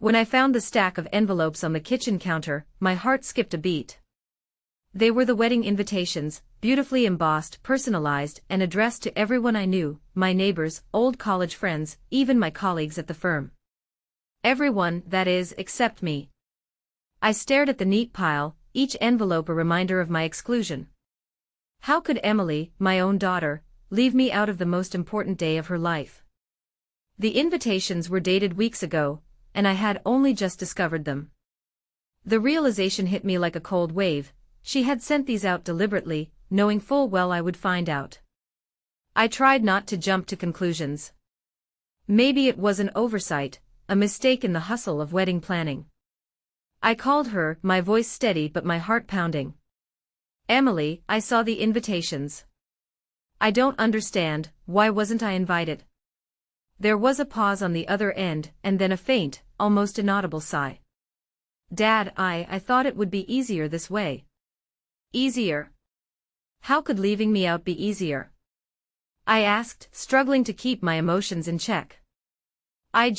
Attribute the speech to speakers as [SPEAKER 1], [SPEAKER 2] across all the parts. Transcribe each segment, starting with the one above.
[SPEAKER 1] When I found the stack of envelopes on the kitchen counter, my heart skipped a beat. They were the wedding invitations, beautifully embossed, personalized, and addressed to everyone I knew, my neighbors, old college friends, even my colleagues at the firm. Everyone, that is, except me. I stared at the neat pile, each envelope a reminder of my exclusion. How could Emily, my own daughter, leave me out of the most important day of her life? The invitations were dated weeks ago, and I had only just discovered them. The realization hit me like a cold wave. She had sent these out deliberately, knowing full well I would find out. I tried not to jump to conclusions. Maybe it was an oversight, a mistake in the hustle of wedding planning. I called her, my voice steady but my heart pounding. Emily, I saw the invitations. I don't understand, why wasn't I invited? There was a pause on the other end, and then a faint, almost inaudible sigh. Dad, I thought it would be easier this way. Easier? How could leaving me out be easier? I asked, struggling to keep my emotions in check. I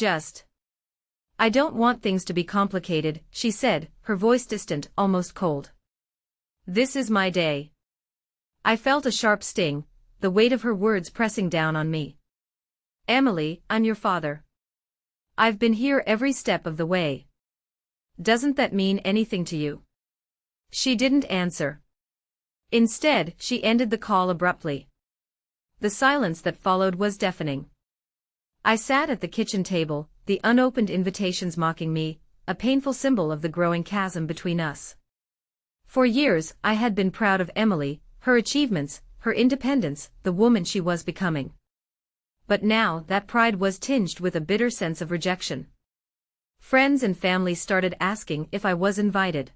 [SPEAKER 1] don't want things to be complicated, she said, her voice distant, almost cold. This is my day. I felt a sharp sting, the weight of her words pressing down on me. Emily, I'm your father. I've been here every step of the way. Doesn't that mean anything to you? She didn't answer. Instead, she ended the call abruptly. The silence that followed was deafening. I sat at the kitchen table, the unopened invitations mocking me, a painful symbol of the growing chasm between us. For years, I had been proud of Emily, her achievements, her independence, the woman she was becoming. But now, that pride was tinged with a bitter sense of rejection. Friends and family started asking if I was invited.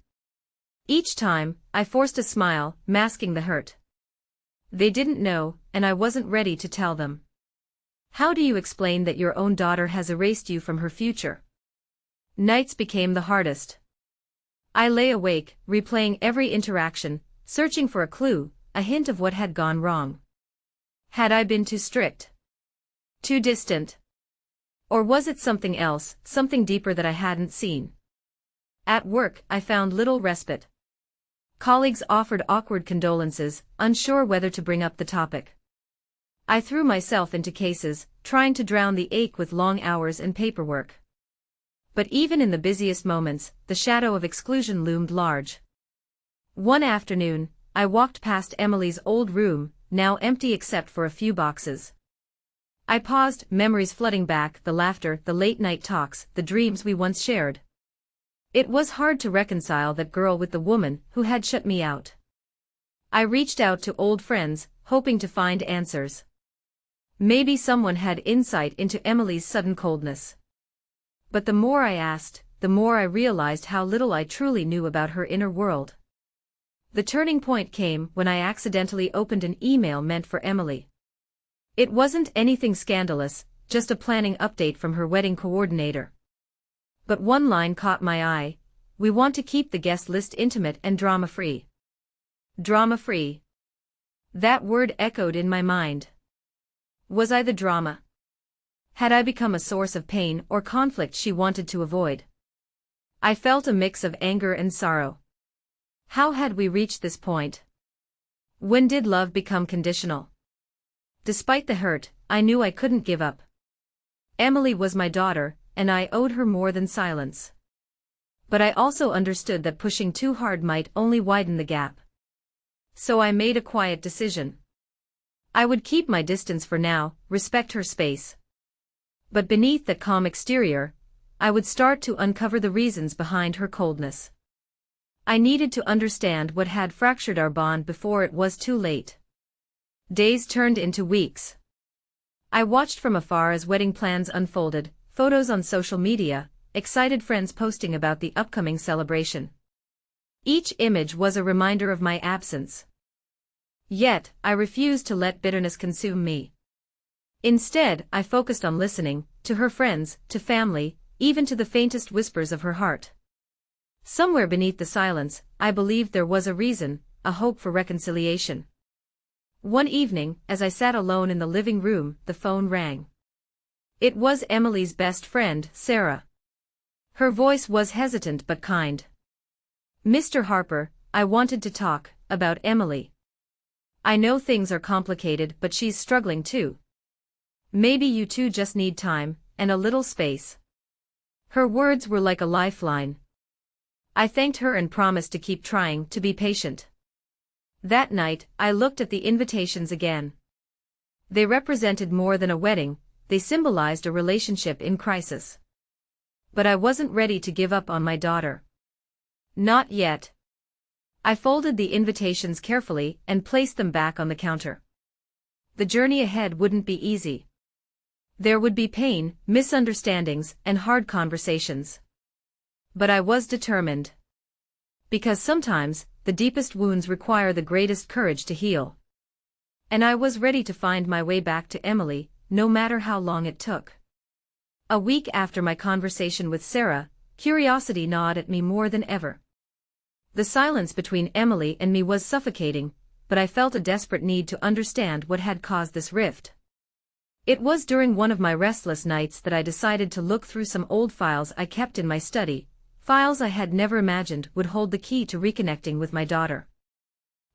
[SPEAKER 1] Each time, I forced a smile, masking the hurt. They didn't know, and I wasn't ready to tell them. How do you explain that your own daughter has erased you from her future? Nights became the hardest. I lay awake, replaying every interaction, searching for a clue, a hint of what had gone wrong. Had I been too strict? Too distant? Or was it something else, something deeper that I hadn't seen? At work, I found little respite. Colleagues offered awkward condolences, unsure whether to bring up the topic. I threw myself into cases, trying to drown the ache with long hours and paperwork. But even in the busiest moments, the shadow of exclusion loomed large. One afternoon, I walked past Emily's old room, now empty except for a few boxes. I paused, memories flooding back, the laughter, the late-night talks, the dreams we once shared. It was hard to reconcile that girl with the woman who had shut me out. I reached out to old friends, hoping to find answers. Maybe someone had insight into Emily's sudden coldness. But the more I asked, the more I realized how little I truly knew about her inner world. The turning point came when I accidentally opened an email meant for Emily. It wasn't anything scandalous, just a planning update from her wedding coordinator. But one line caught my eye: we want to keep the guest list intimate and drama-free. Drama-free. That word echoed in my mind. Was I the drama? Had I become a source of pain or conflict she wanted to avoid? I felt a mix of anger and sorrow. How had we reached this point? When did love become conditional? Despite the hurt, I knew I couldn't give up. Emily was my daughter, and I owed her more than silence. But I also understood that pushing too hard might only widen the gap. So I made a quiet decision. I would keep my distance for now, respect her space. But beneath that calm exterior, I would start to uncover the reasons behind her coldness. I needed to understand what had fractured our bond before it was too late. Days turned into weeks. I watched from afar as wedding plans unfolded, photos on social media, excited friends posting about the upcoming celebration. Each image was a reminder of my absence. Yet, I refused to let bitterness consume me. Instead, I focused on listening, to her friends, to family, even to the faintest whispers of her heart. Somewhere beneath the silence, I believed there was a reason, a hope for reconciliation. One evening, as I sat alone in the living room, the phone rang. It was Emily's best friend, Sarah. Her voice was hesitant but kind. "Mr. Harper, I wanted to talk about Emily. I know things are complicated, but she's struggling too. Maybe you two just need time and a little space." Her words were like a lifeline. I thanked her and promised to keep trying to be patient. That night, I looked at the invitations again. They represented more than a wedding, they symbolized a relationship in crisis. But I wasn't ready to give up on my daughter. Not yet. I folded the invitations carefully and placed them back on the counter. The journey ahead wouldn't be easy. There would be pain, misunderstandings, and hard conversations. But I was determined. Because sometimes, the deepest wounds require the greatest courage to heal. And I was ready to find my way back to Emily, no matter how long it took. A week after my conversation with Sarah, curiosity gnawed at me more than ever. The silence between Emily and me was suffocating, but I felt a desperate need to understand what had caused this rift. It was during one of my restless nights that I decided to look through some old files I kept in my study, files I had never imagined would hold the key to reconnecting with my daughter.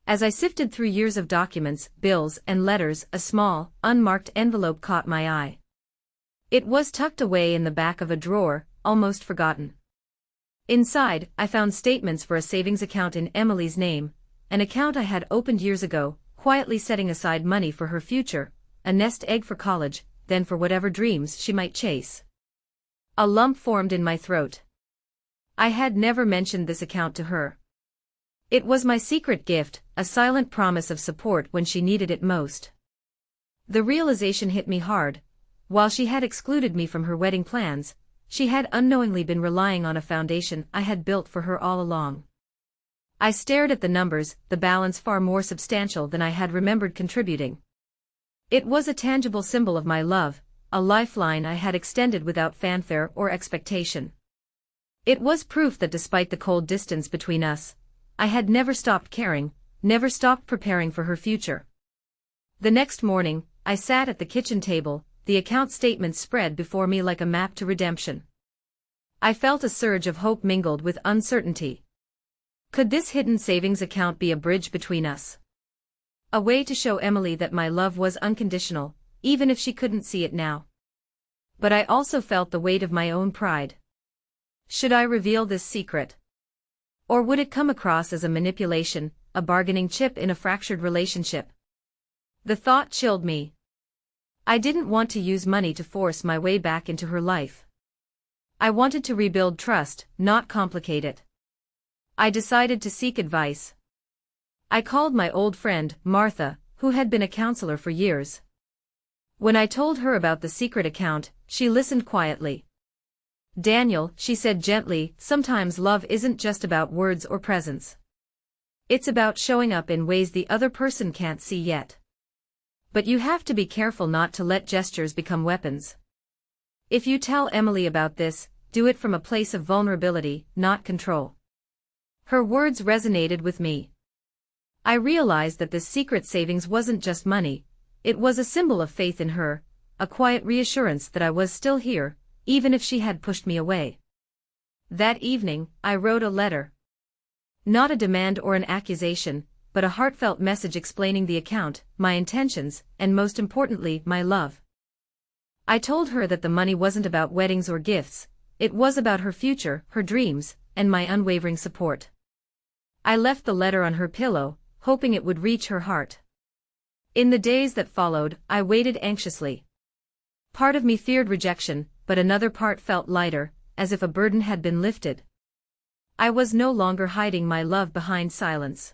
[SPEAKER 1] As I sifted through years of documents, bills, and letters, a small, unmarked envelope caught my eye. It was tucked away in the back of a drawer, almost forgotten. Inside, I found statements for a savings account in Emily's name, an account I had opened years ago, quietly setting aside money for her future, a nest egg for college, then for whatever dreams she might chase. A lump formed in my throat. I had never mentioned this account to her. It was my secret gift, a silent promise of support when she needed it most. The realization hit me hard. While she had excluded me from her wedding plans, she had unknowingly been relying on a foundation I had built for her all along. I stared at the numbers, the balance far more substantial than I had remembered contributing. It was a tangible symbol of my love, a lifeline I had extended without fanfare or expectation. It was proof that despite the cold distance between us, I had never stopped caring, never stopped preparing for her future. The next morning, I sat at the kitchen table, the account statements spread before me like a map to redemption. I felt a surge of hope mingled with uncertainty. Could this hidden savings account be a bridge between us? A way to show Emily that my love was unconditional, even if she couldn't see it now. But I also felt the weight of my own pride. Should I reveal this secret? Or would it come across as a manipulation, a bargaining chip in a fractured relationship? The thought chilled me. I didn't want to use money to force my way back into her life. I wanted to rebuild trust, not complicate it. I decided to seek advice. I called my old friend, Martha, who had been a counselor for years. When I told her about the secret account, she listened quietly. "Daniel," she said gently, "sometimes love isn't just about words or presence. It's about showing up in ways the other person can't see yet. But you have to be careful not to let gestures become weapons. If you tell Emily about this, do it from a place of vulnerability, not control." Her words resonated with me. I realized that this secret savings wasn't just money, it was a symbol of faith in her, a quiet reassurance that I was still here, even if she had pushed me away. That evening, I wrote a letter. Not a demand or an accusation, but a heartfelt message explaining the account, my intentions, and most importantly, my love. I told her that the money wasn't about weddings or gifts, it was about her future, her dreams, and my unwavering support. I left the letter on her pillow, hoping it would reach her heart. In the days that followed, I waited anxiously. Part of me feared rejection, but another part felt lighter, as if a burden had been lifted. I was no longer hiding my love behind silence.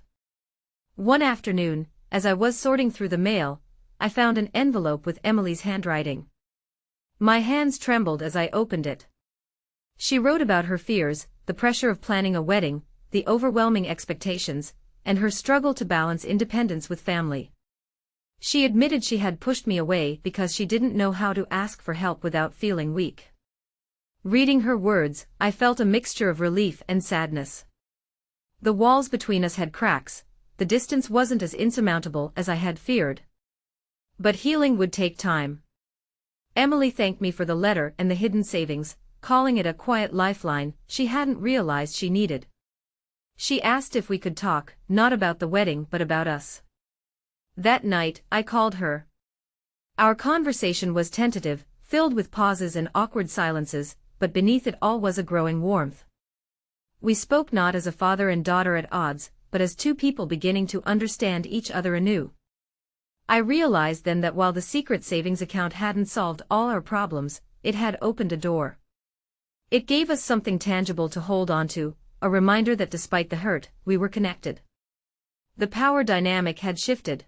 [SPEAKER 1] One afternoon, as I was sorting through the mail, I found an envelope with Emily's handwriting. My hands trembled as I opened it. She wrote about her fears, the pressure of planning a wedding, the overwhelming expectations, and her struggle to balance independence with family. She admitted she had pushed me away because she didn't know how to ask for help without feeling weak. Reading her words, I felt a mixture of relief and sadness. The walls between us had cracks, the distance wasn't as insurmountable as I had feared. But healing would take time. Emily thanked me for the letter and the hidden savings, calling it a quiet lifeline she hadn't realized she needed. She asked if we could talk, not about the wedding but about us. That night, I called her. Our conversation was tentative, filled with pauses and awkward silences, but beneath it all was a growing warmth. We spoke not as a father and daughter at odds, but as two people beginning to understand each other anew. I realized then that while the secret savings account hadn't solved all our problems, it had opened a door. It gave us something tangible to hold on to, a reminder that despite the hurt, we were connected. The power dynamic had shifted.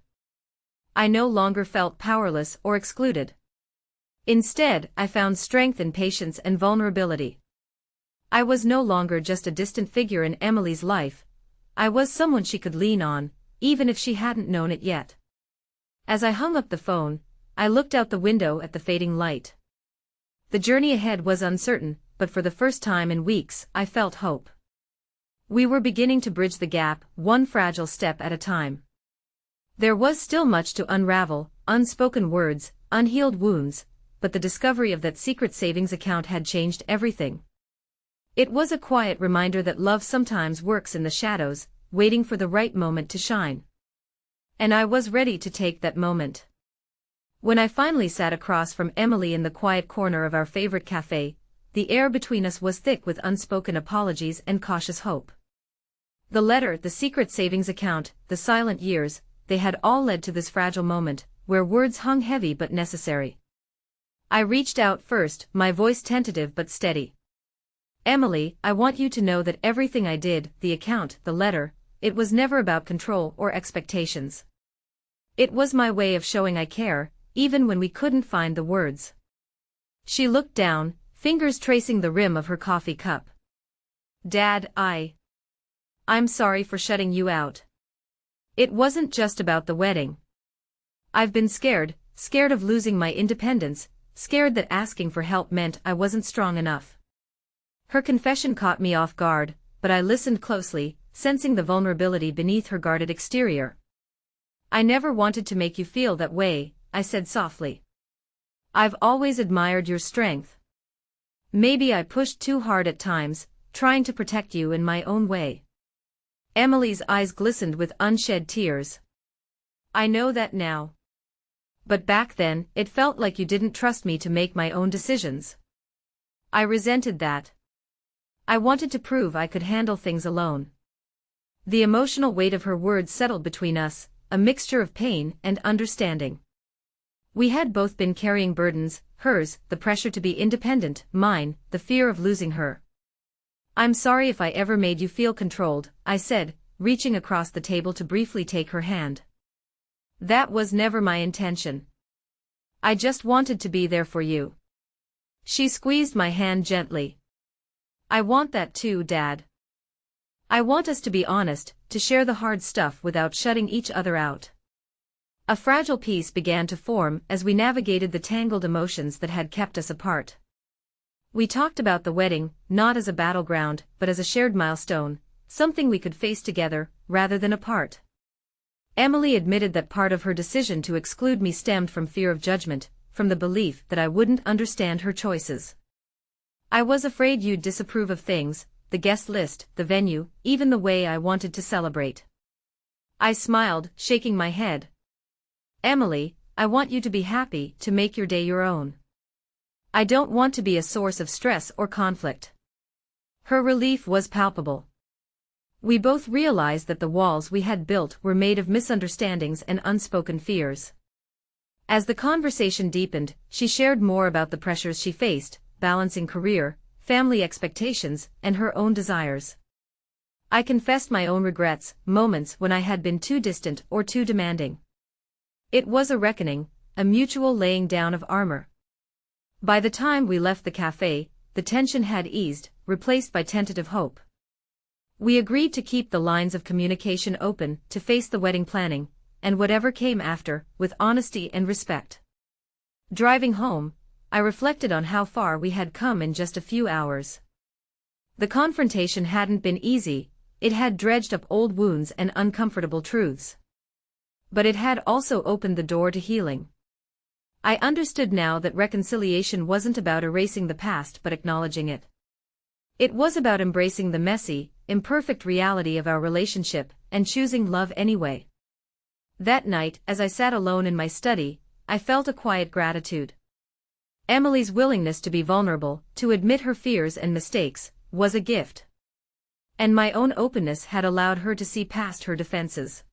[SPEAKER 1] I no longer felt powerless or excluded. Instead, I found strength in patience and vulnerability. I was no longer just a distant figure in Emily's life. I was someone she could lean on, even if she hadn't known it yet. As I hung up the phone, I looked out the window at the fading light. The journey ahead was uncertain, but for the first time in weeks, I felt hope. We were beginning to bridge the gap, one fragile step at a time. There was still much to unravel, unspoken words, unhealed wounds, but the discovery of that secret savings account had changed everything. It was a quiet reminder that love sometimes works in the shadows, waiting for the right moment to shine. And I was ready to take that moment. When I finally sat across from Emily in the quiet corner of our favorite cafe, the air between us was thick with unspoken apologies and cautious hope. The letter, the secret savings account, the silent years, they had all led to this fragile moment, where words hung heavy but necessary. I reached out first, my voice tentative but steady. Emily, I want you to know that everything I did, the account, the letter, it was never about control or expectations. It was my way of showing I care, even when we couldn't find the words. She looked down, fingers tracing the rim of her coffee cup. Dad, I'm sorry for shutting you out. It wasn't just about the wedding. I've been scared of losing my independence, scared that asking for help meant I wasn't strong enough. Her confession caught me off guard, but I listened closely, sensing the vulnerability beneath her guarded exterior. I never wanted to make you feel that way, I said softly. I've always admired your strength. Maybe I pushed too hard at times, trying to protect you in my own way. Emily's eyes glistened with unshed tears. I know that now. But back then, it felt like you didn't trust me to make my own decisions. I resented that. I wanted to prove I could handle things alone. The emotional weight of her words settled between us, a mixture of pain and understanding. We had both been carrying burdens, hers, the pressure to be independent, mine, the fear of losing her. I'm sorry if I ever made you feel controlled, I said, reaching across the table to briefly take her hand. That was never my intention. I just wanted to be there for you. She squeezed my hand gently. I want that too, Dad. I want us to be honest, to share the hard stuff without shutting each other out. A fragile peace began to form as we navigated the tangled emotions that had kept us apart. We talked about the wedding, not as a battleground, but as a shared milestone, something we could face together, rather than apart. Emily admitted that part of her decision to exclude me stemmed from fear of judgment, from the belief that I wouldn't understand her choices. I was afraid you'd disapprove of things, the guest list, the venue, even the way I wanted to celebrate. I smiled, shaking my head. Emily, I want you to be happy, to make your day your own. I don't want to be a source of stress or conflict. Her relief was palpable. We both realized that the walls we had built were made of misunderstandings and unspoken fears. As the conversation deepened, she shared more about the pressures she faced, balancing career, family expectations, and her own desires. I confessed my own regrets, moments when I had been too distant or too demanding. It was a reckoning, a mutual laying down of armor. By the time we left the cafe, the tension had eased, replaced by tentative hope. We agreed to keep the lines of communication open, to face the wedding planning, and whatever came after, with honesty and respect. Driving home, I reflected on how far we had come in just a few hours. The confrontation hadn't been easy, it had dredged up old wounds and uncomfortable truths. But it had also opened the door to healing. I understood now that reconciliation wasn't about erasing the past but acknowledging it. It was about embracing the messy, imperfect reality of our relationship and choosing love anyway. That night, as I sat alone in my study, I felt a quiet gratitude. Emily's willingness to be vulnerable, to admit her fears and mistakes, was a gift. And my own openness had allowed her to see past her defenses.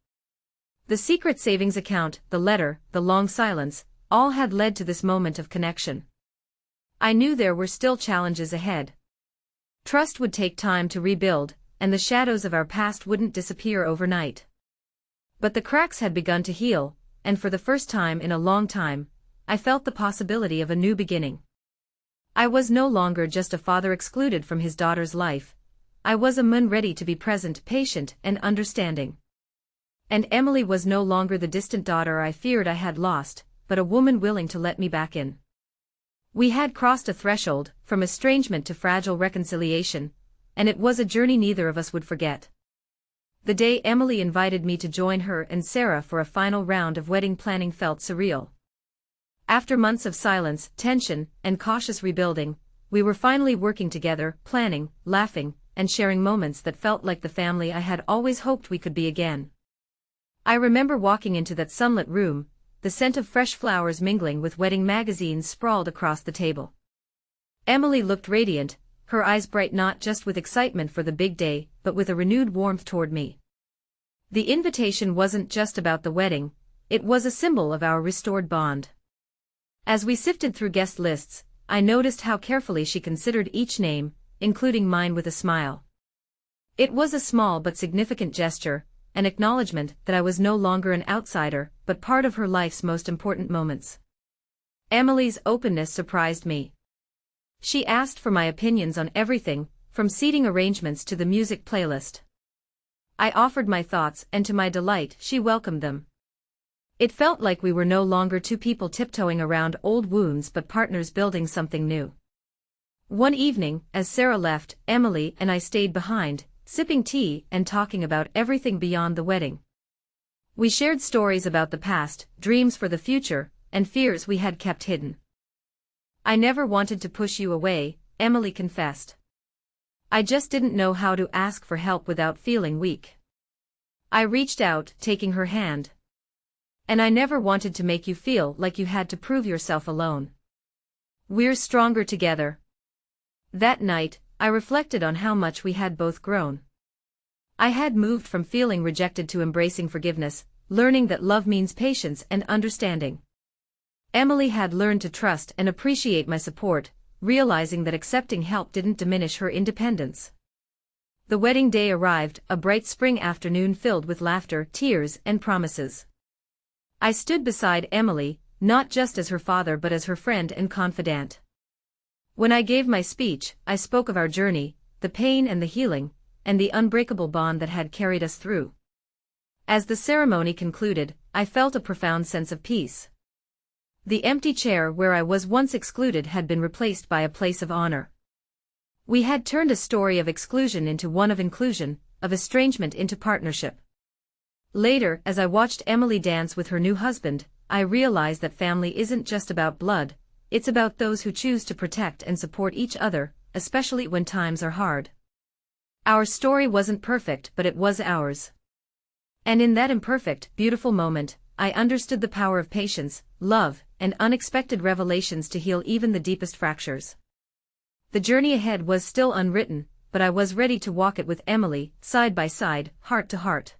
[SPEAKER 1] The secret savings account, the letter, the long silence, all had led to this moment of connection. I knew there were still challenges ahead. Trust would take time to rebuild, and the shadows of our past wouldn't disappear overnight. But the cracks had begun to heal, and for the first time in a long time, I felt the possibility of a new beginning. I was no longer just a father excluded from his daughter's life. I was a man ready to be present, patient, and understanding. And Emily was no longer the distant daughter I feared I had lost, but a woman willing to let me back in. We had crossed a threshold, from estrangement to fragile reconciliation, and it was a journey neither of us would forget. The day Emily invited me to join her and Sarah for a final round of wedding planning felt surreal. After months of silence, tension, and cautious rebuilding, we were finally working together, planning, laughing, and sharing moments that felt like the family I had always hoped we could be again. I remember walking into that sunlit room, the scent of fresh flowers mingling with wedding magazines sprawled across the table. Emily looked radiant, her eyes bright not just with excitement for the big day, but with a renewed warmth toward me. The invitation wasn't just about the wedding, it was a symbol of our restored bond. As we sifted through guest lists, I noticed how carefully she considered each name, including mine with a smile. It was a small but significant gesture, an acknowledgement that I was no longer an outsider, but part of her life's most important moments. Emily's openness surprised me. She asked for my opinions on everything, from seating arrangements to the music playlist. I offered my thoughts, and to my delight, she welcomed them. It felt like we were no longer two people tiptoeing around old wounds but partners building something new. One evening, as Sarah left, Emily and I stayed behind, sipping tea and talking about everything beyond the wedding. We shared stories about the past, dreams for the future, and fears we had kept hidden. "I never wanted to push you away," Emily confessed. "I just didn't know how to ask for help without feeling weak. I reached out, taking her hand. And I never wanted to make you feel like you had to prove yourself alone. We're stronger together." That night, I reflected on how much we had both grown. I had moved from feeling rejected to embracing forgiveness, learning that love means patience and understanding. Emily had learned to trust and appreciate my support, realizing that accepting help didn't diminish her independence. The wedding day arrived, a bright spring afternoon filled with laughter, tears, and promises. I stood beside Emily, not just as her father but as her friend and confidant. When I gave my speech, I spoke of our journey, the pain and the healing, and the unbreakable bond that had carried us through. As the ceremony concluded, I felt a profound sense of peace. The empty chair where I was once excluded had been replaced by a place of honor. We had turned a story of exclusion into one of inclusion, of estrangement into partnership. Later, as I watched Emily dance with her new husband, I realized that family isn't just about blood, it's about those who choose to protect and support each other, especially when times are hard. Our story wasn't perfect, but it was ours. And in that imperfect, beautiful moment, I understood the power of patience, love, and unexpected revelations to heal even the deepest fractures. The journey ahead was still unwritten, but I was ready to walk it with Emily, side by side, heart to heart.